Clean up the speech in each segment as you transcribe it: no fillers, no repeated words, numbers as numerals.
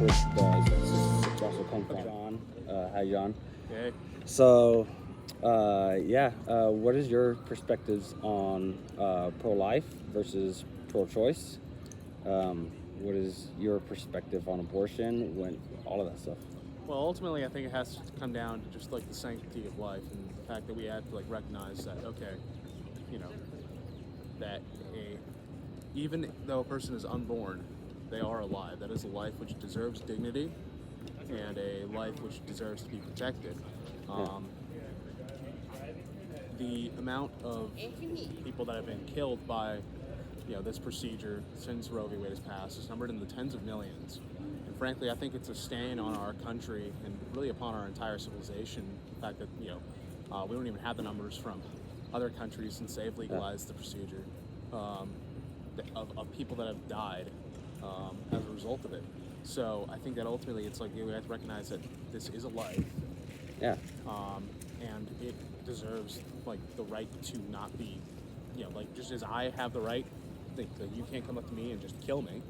with the statistics also come from John. Hi, John. Okay. So, what is your perspectives on pro-life versus pro-choice? What is your perspective on abortion? When all of that stuff. Well, ultimately, I think it has to come down to just like the sanctity of life and the fact that we have to like recognize that you know, that even though a person is unborn, they are alive. That is a life which deserves dignity and a life which deserves to be protected. The amount of people that have been killed by this procedure since Roe v. Wade has passed is numbered in the tens of millions. And frankly, I think it's a stain on our country and really upon our entire civilization. The fact that we don't even have the numbers from other countries since they've legalized the procedure of people that have died as a result of it. So I think that ultimately it's like we have to recognize that this is a life. Yeah. And it deserves like the right to not be, just as I have the right that you can't come up to me and just kill me.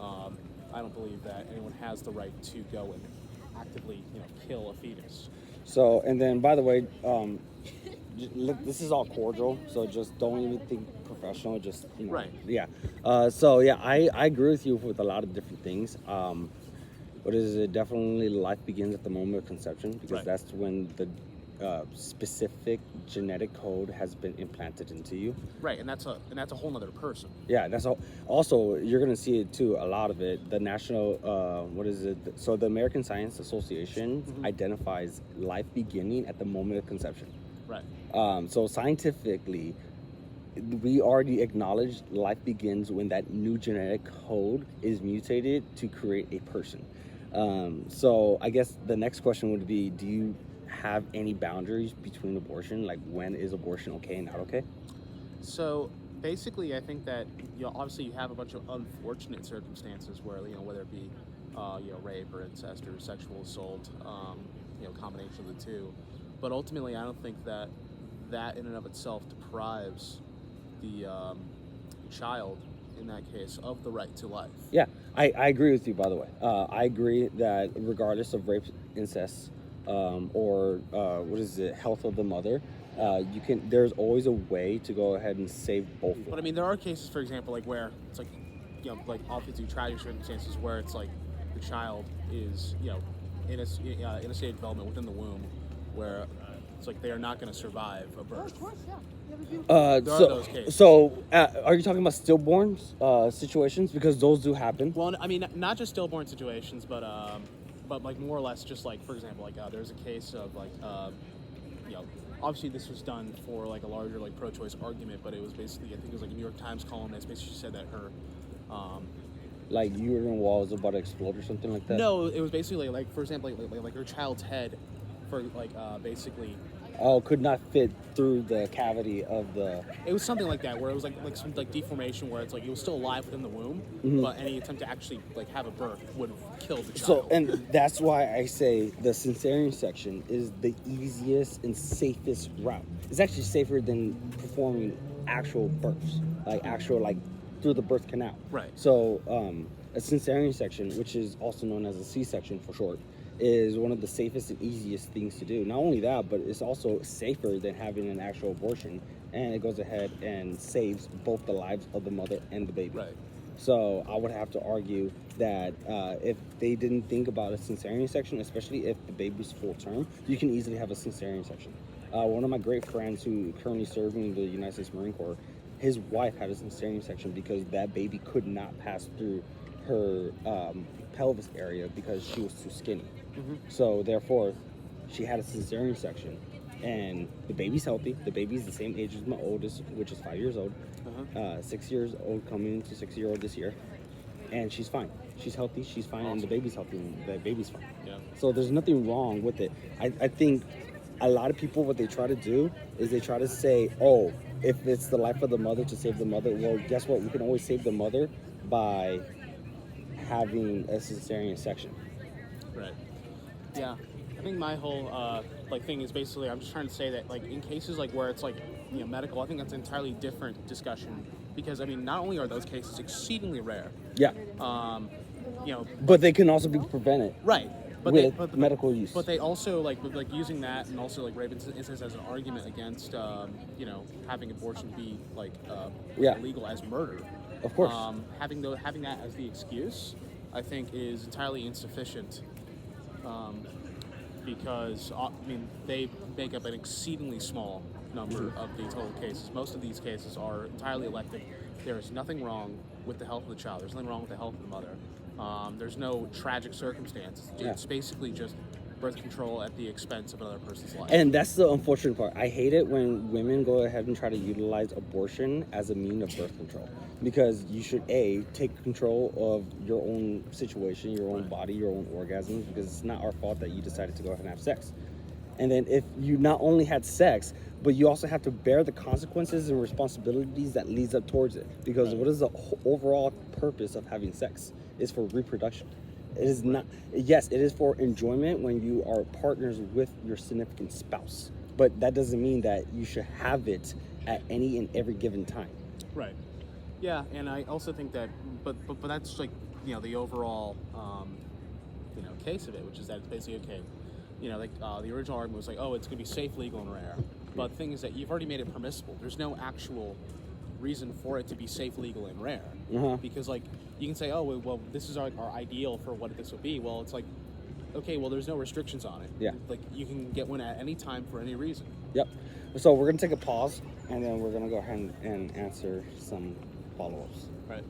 I don't believe that anyone has the right to go and actively, kill a fetus. So, and then by the way, this is all cordial, so just don't even think professional. Just Right. Yeah. I agree with you with a lot of different things. What is it? Definitely, life begins at the moment of conception because Right. that's when the specific genetic code has been implanted into you. Right, and that's a whole other person. Yeah, that's all. Also, you're gonna see it too. A lot of it. The national, So the American Science Association identifies life beginning at the moment of conception. Right. So scientifically, we already acknowledge life begins when that new genetic code is mutated to create a person. So I guess the next question would be: do you have any boundaries between abortion? Like, when is abortion okay and not okay? So basically, I think that obviously you have a bunch of unfortunate circumstances where whether it be rape or incest or sexual assault, combination of the two. But ultimately, I don't think that in and of itself deprives the child in that case of the right to life. Yeah, I agree with you. By the way, I agree that regardless of rape, incest, or health of the mother, there's always a way to go ahead and save both. But I mean, there are cases, for example, like where it's like, like obviously tragic circumstances where it's like the child is, in a state of development within the womb, where it's like they are not going to survive a birth. Of course, yeah. There are those cases. Are you talking about stillborns situations? Because those do happen. Well, I mean, not just stillborn situations, but like more or less just like, for example, like there's a case of like, obviously this was done for like a larger like pro-choice argument, but it was basically, I think it was like a New York Times columnist basically said that her, like uterine wall is about to explode or something like that. No, it was basically like, for example, like her child's head, for like basically. Oh, could not fit through the cavity of the. It was something like that, where it was like some like deformation, where it's like it was still alive within the womb, but any attempt to actually like have a birth would have killed the child. So, and that's why I say the cesarean section is the easiest and safest route. It's actually safer than performing actual births, like through the birth canal. Right. So, a cesarean section, which is also known as a C-section for short, is one of the safest and easiest things to do. Not only that, but it's also safer than having an actual abortion, and it goes ahead and saves both the lives of the mother and the baby. Right. So I would have to argue that if they didn't think about a cesarean section, especially if the baby's full term, you can easily have a cesarean section. One of my great friends who currently serving in the United States Marine Corps, his wife had a cesarean section because that baby could not pass through her pelvis area because she was too skinny. So therefore, she had a cesarean section, and the baby's healthy. The baby's the same age as my oldest, which is 5 years old. 6 years old, coming to 6-year-old this year, and she's fine. She's healthy. She's fine, and the baby's healthy. And the baby's fine. Yeah. So there's nothing wrong with it. I think a lot of people, what they try to do is they try to say, oh, if it's the life of the mother to save the mother, well, guess what? We can always save the mother by having a cesarean section. Right. Yeah, I think my whole thing is basically I'm just trying to say that like in cases like where it's like medical, I think that's an entirely different discussion because I mean not only are those cases exceedingly rare, But they can also be prevented right. But with medical use. But they also with, using that and also rape incest as an argument against having abortion be illegal as murder. Of course. Having that as the excuse, I think, is entirely insufficient. Because they make up an exceedingly small number of the total cases. Most of these cases are entirely elective. There is nothing wrong with the health of the child. There's nothing wrong with the health of the mother. There's no tragic circumstance. It's basically just birth control at the expense of another person's life. And that's the unfortunate part. I hate it when women go ahead and try to utilize abortion as a means of birth control, because you should take control of your own situation, your own body, your own orgasms, because it's not our fault that you decided to go ahead and have sex. And then if you not only had sex, but you also have to bear the consequences and responsibilities that leads up towards it, because what is the overall purpose of having sex? It's for reproduction. It is not. Yes, it is for enjoyment when you are partners with your significant spouse, but that doesn't mean that you should have it at any and every given time. Right. Yeah, and I also think that, but that's the overall case of it, which is that it's basically okay. The original argument was it's going to be safe, legal, and rare. But the thing is that you've already made it permissible. There's no actual reason for it to be safe, legal, and rare. Because you can say, well, this is our ideal for what this would be. Well, it's okay, well, there's no restrictions on it. Yeah. You can get one at any time for any reason. Yep. So we're going to take a pause, and then we're going to go ahead and answer some follow-ups. Right.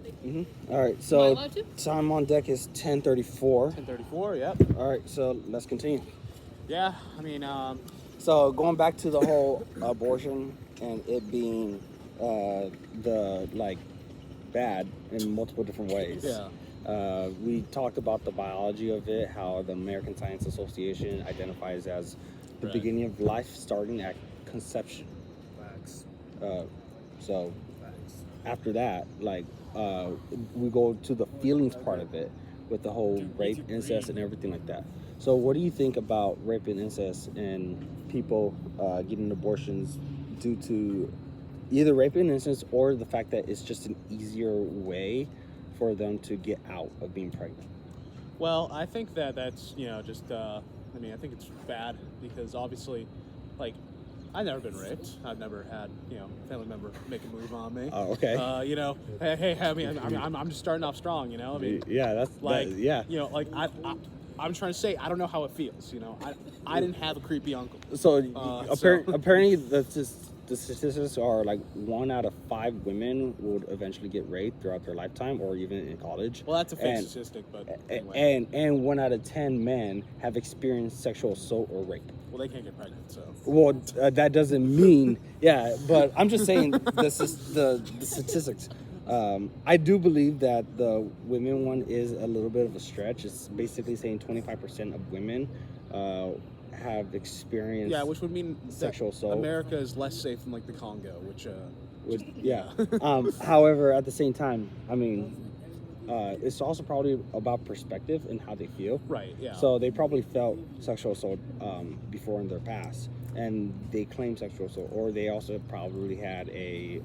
All right, so time on deck is 10:34. 10:34, yep. All right, so let's continue. Yeah, So going back to the whole abortion and it being bad in multiple different ways. Yeah. We talked about the biology of it, how the American Science Association identifies as the beginning of life starting at conception. Facts. So after that, we go to the feelings part of it with the whole rape, incest, and everything like that. So what do you think about rape and incest and people getting abortions due to either rape and incest or the fact that it's just an easier way for them to get out of being pregnant? Well, I think that's just I think it's bad because obviously, I've never been raped. I've never had a family member make a move on me. Oh, okay. Hey, I'm just starting off strong. Yeah, I'm trying to say I don't know how it feels. I didn't have a creepy uncle. So apparently the statistics are 1 out of 5 women would eventually get raped throughout their lifetime or even in college. Well, that's a fake statistic, but anyway. And 1 out of 10 men have experienced sexual assault or rape. Well, they can't get pregnant, so. Well, that doesn't mean, but I'm just saying the statistics. I do believe that the women one is a little bit of a stretch. It's basically saying 25% of women have experienced which would mean sexual assault. America is less safe than the Congo, which however, at the same time, it's also probably about perspective and how they feel. Right. Yeah. So they probably felt sexual assault before in their past, and they claim sexual assault, or they also probably had a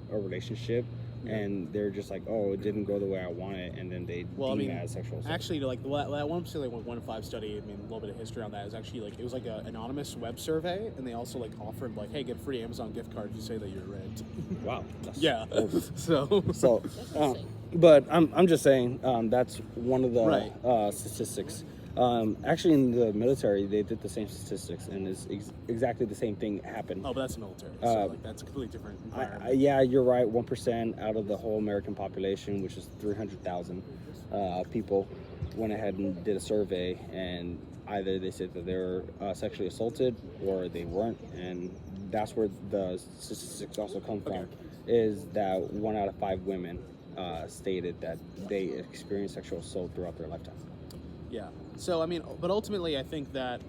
relationship. And they're just it didn't go the way I wanted, and then they deem it as sexual assault. Actually, that one particular 1 in 5 study, a little bit of history on that is actually it was an anonymous web survey, and they also offered hey, get a free Amazon gift card if you say that you're raped. Wow. Yeah. So, but I'm just saying that's one of the statistics. Actually, in the military, they did the same statistics, and it's exactly the same thing happened. Oh, but that's the military, so that's a completely different environment. Yeah, you're right. 1% out of the whole American population, which is 300,000 people, went ahead and did a survey, and either they said that they were sexually assaulted or they weren't, and that's where the statistics also come from. Is that 1 out of 5 women stated that they experienced sexual assault throughout their lifetime. Yeah. So but ultimately, I think that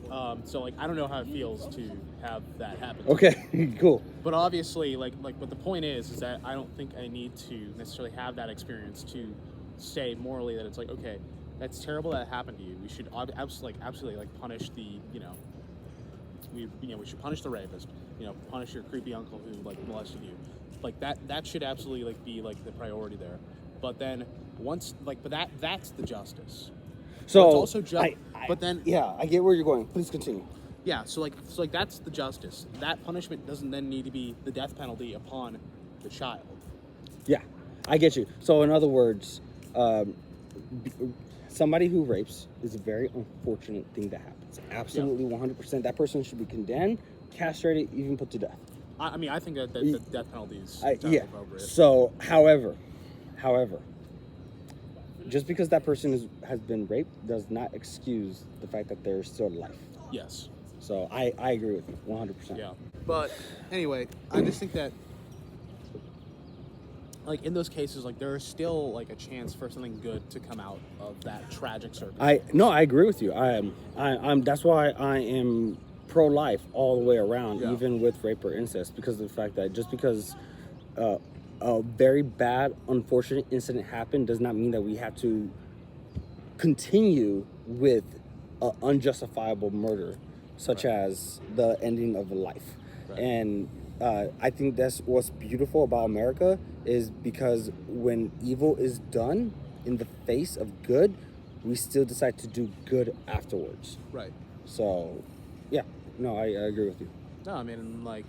I don't know how it feels to have that happen. Okay, cool. But obviously, but the point is that I don't think I need to necessarily have that experience to say morally that it's okay, that's terrible that happened to you. We should absolutely punish the we should punish the rapist. Punish your creepy uncle who molested you. That should absolutely be the priority there. But then once like, but that's the justice. So it's also just, but then yeah, I get where you're going. Please continue. yeah, so like that's the justice. That punishment doesn't then need to be the death penalty upon the child. Yeah, I get you. So in other words, b- somebody who rapes is a very unfortunate thing that happens. Absolutely, 100%. That person should be condemned, castrated, even put to death. I mean, I think that the death penalty is Yeah. appropriate. So, however, just because that person has been raped does not excuse the fact that there's still life. Yes. So I agree with you 100%. Yeah. But anyway, I just think that like in those cases, like there is still like a chance for something good to come out of that tragic circumstance. I agree with you. I'm that's why I am pro-life all the way around, Yeah. even with rape or incest, because of the fact that just because a very bad, unfortunate incident happened does not mean that we have to continue with unjustifiable murder, such as the ending of a life. Right. And I think that's what's beautiful about America, is because when evil is done in the face of good, we still decide to do good afterwards. Right. So, yeah, no, I agree with you. No, I mean like.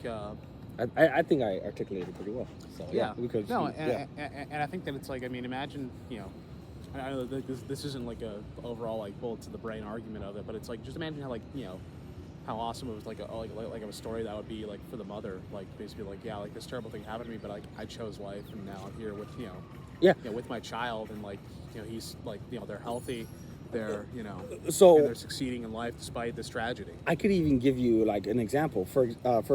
I think I articulated pretty well. So Yeah. because No, and I think that it's like, I mean, imagine, you know, I know that this isn't like a overall like bullet to the brain argument of it, but it's like just imagine how like, you know, how awesome it was like a story that would be like for the mother, like basically like, yeah, like this terrible thing happened to me, but like I chose life and now I'm here with with my child, and like, you know, he's like, you know, they're healthy, they're, you know, so and they're succeeding in life despite this tragedy. I could even give you like an example. For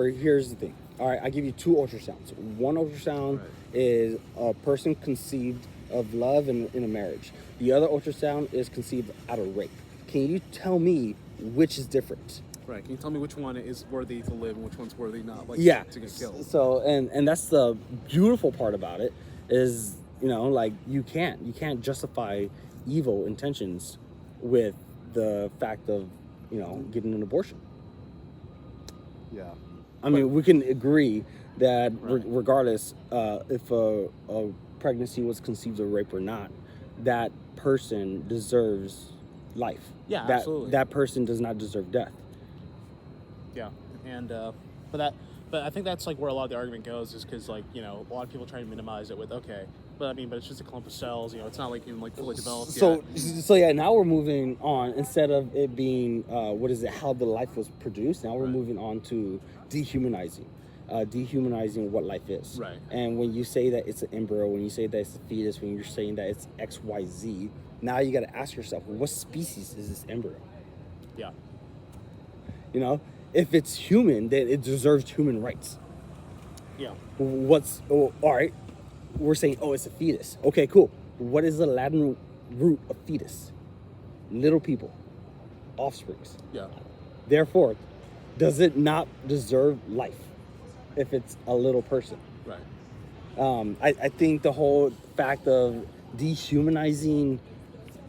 here's the thing. All right, I give you two ultrasounds. One ultrasound is a person conceived of love in a marriage. The other ultrasound is conceived out of rape. Can you tell me which is different? Right. Can you tell me which one is worthy to live and which one's worthy not, like, to get killed? So and that's the beautiful part about it, is, you know, like you can't justify evil intentions with the fact of, you know, getting an abortion. Yeah. I mean, we can agree that Right. regardless if a pregnancy was conceived of rape or not, that person deserves life. Yeah, that, absolutely. That person does not deserve death. Yeah, and but I think that's like where a lot of the argument goes, is because, like, you know, a lot of people try to minimize it with, okay, but I mean, but it's just a clump of cells, you know, it's not like even like fully developed So yet. yeah, now we're moving on. Instead of it being how the life was produced, now we're moving on to dehumanizing what life is. Right. And when you say that it's an embryo, when you say that it's a fetus, when you're saying that it's XYZ, now you got to ask yourself, what species is this embryo? Yeah. You know, if it's human, then it deserves human rights. Yeah. All right, we're saying, oh, it's a fetus. Okay, cool. What is the Latin root of fetus? Little people, offsprings. Yeah. Therefore, does it not deserve life if it's a little person? Right. I think the whole fact of dehumanizing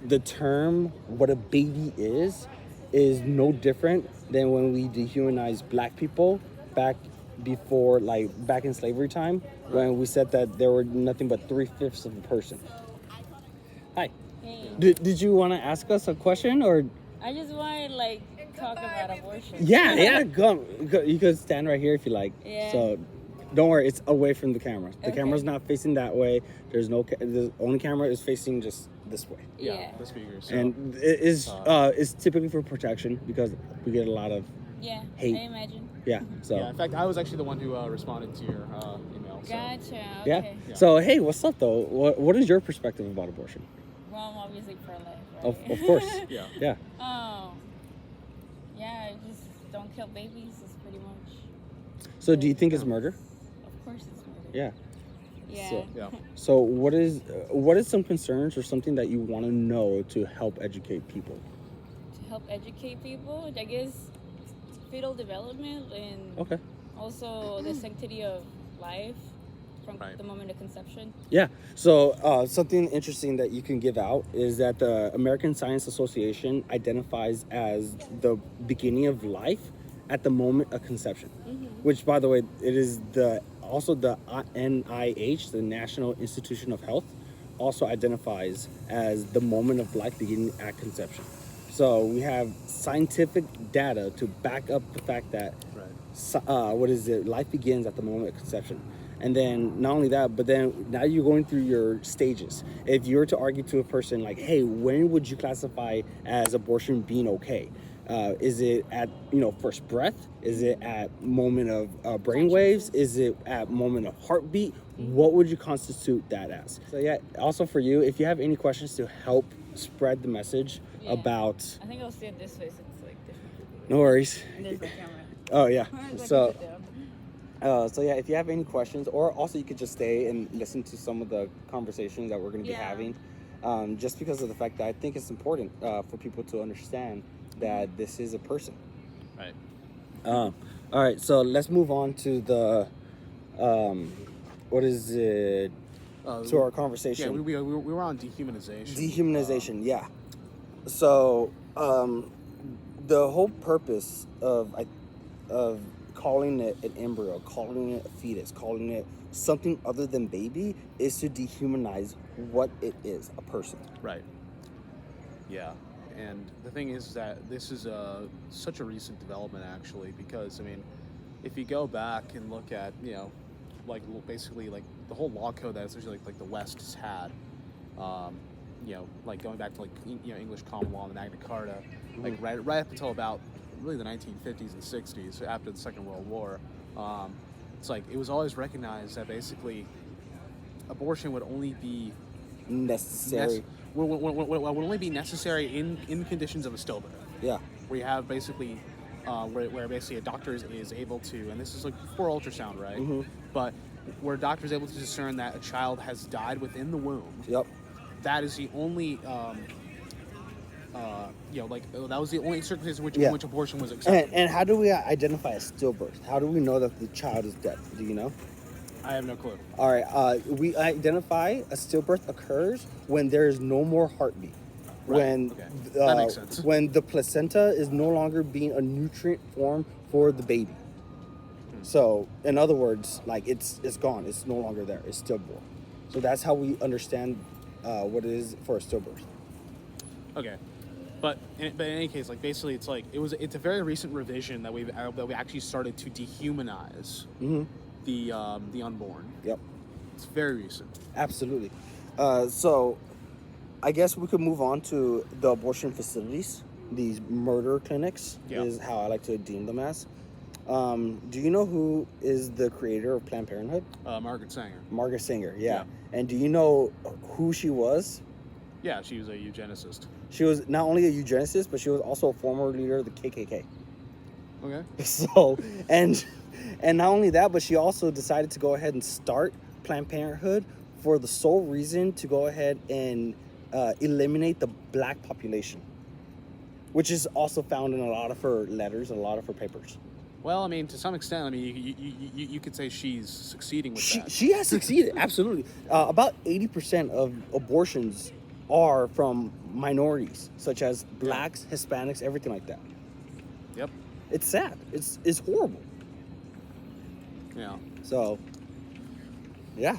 the term what a baby is no different than when we dehumanize black people back in slavery time, when we said that there were nothing but 3/5 of a person. Hi. Hey. Did you want to ask us a question, or? I just want to talk about abortion. Yeah, go. You could stand right here if you like. Yeah. So, don't worry, it's away from the camera. The Okay. camera's not facing that way. The only camera is facing just this way. Yeah. The speakers. So, And it is it's typically for protection, because we get a lot of Yeah. hate. I imagine. yeah. So yeah. In fact, I was actually the one who responded to your email. So. Gotcha. yeah. Okay. Yeah. So hey, what's up though? What is your perspective about abortion? Well, I'm obviously pro life. Right? Of course. Yeah. Yeah. Yeah. Just don't kill babies. Is pretty much. So do you think it's murder? Of course, it's murder. Yeah. Yeah. So- Yeah. So what is some concerns or something that you want to know to help educate people? To help educate people, I guess fetal development and Okay. also the sanctity of life from Right. the moment of conception. Yeah. So something interesting that you can give out is that the American Science Association identifies as the beginning of life at the moment of conception, which, by the way, it is also the NIH, the National Institution of Health, also identifies as the moment of life beginning at conception. So we have scientific data to back up the fact that life begins at the moment of conception. And then not only that, but then now you're going through your stages. If you were to argue to a person like, hey, when would you classify as abortion being okay? Is it at first breath? Is it at moment of brain waves? Is it at moment of heartbeat? What would you constitute that as? So yeah, also for you, if you have any questions to help spread the message about. I think I'll stand this way since like different people. No worries. And there's my camera. Oh yeah. So. So yeah, if you have any questions, or also you could just stay and listen to some of the conversations that we're going to be having, just because of the fact that I think it's important for people to understand that this is a person. Right. All right, so let's move on to the, what is it, to our conversation. Yeah, we were on dehumanization. Dehumanization, yeah. So, the whole purpose of calling it an embryo, calling it a fetus, calling it something other than baby is to dehumanize what it is, a person. Right. Yeah. And the thing is that this is such a recent development, actually, because, I mean, if you go back and look at, like basically like the whole law code that essentially like the West has had, like going back to like, English common law and the Magna Carta, like right up until about really the 1950s and 60s, after the Second World War, it's like it was always recognized that basically abortion would only be necessary. Would only be necessary in conditions of a stillbirth. Yeah. Where you have basically, where basically a doctor is able to, and this is like before ultrasound, right? Mm-hmm. But where a doctor is able to discern that a child has died within the womb. Yep. That is the only, that was the only circumstance in which abortion was accepted. And how do we identify a stillbirth? How do we know that the child is dead? Do you know? I have no clue. All right. We identify a stillbirth occurs when there is no more heartbeat. Right. That makes sense. When the placenta is no longer being a nutrient form for the baby. So, in other words, like it's gone. It's no longer there. It's stillborn. So that's how we understand what it is for a stillbirth. Okay. But in any case, like basically, it's a very recent revision that we actually started to dehumanize the unborn. Yep, it's very recent. Absolutely. So, I guess we could move on to the abortion facilities. These murder clinics is how I like to deem them as. Do you know who is the creator of Planned Parenthood? Margaret Sanger. Margaret Sanger, yeah. And do you know who she was? Yeah, she was a eugenicist. She was not only a eugenicist, but she was also a former leader of the KKK. Okay. So, and not only that, but she also decided to go ahead and start Planned Parenthood for the sole reason to go ahead and eliminate the black population, which is also found in a lot of her letters and a lot of her papers. Well, I mean, to some extent, I mean, you could say she's succeeding with that. She has succeeded, absolutely. About 80% of abortions are from minorities, such as blacks, Hispanics, everything like that. Yep. It's sad. It's horrible. Yeah. So, yeah.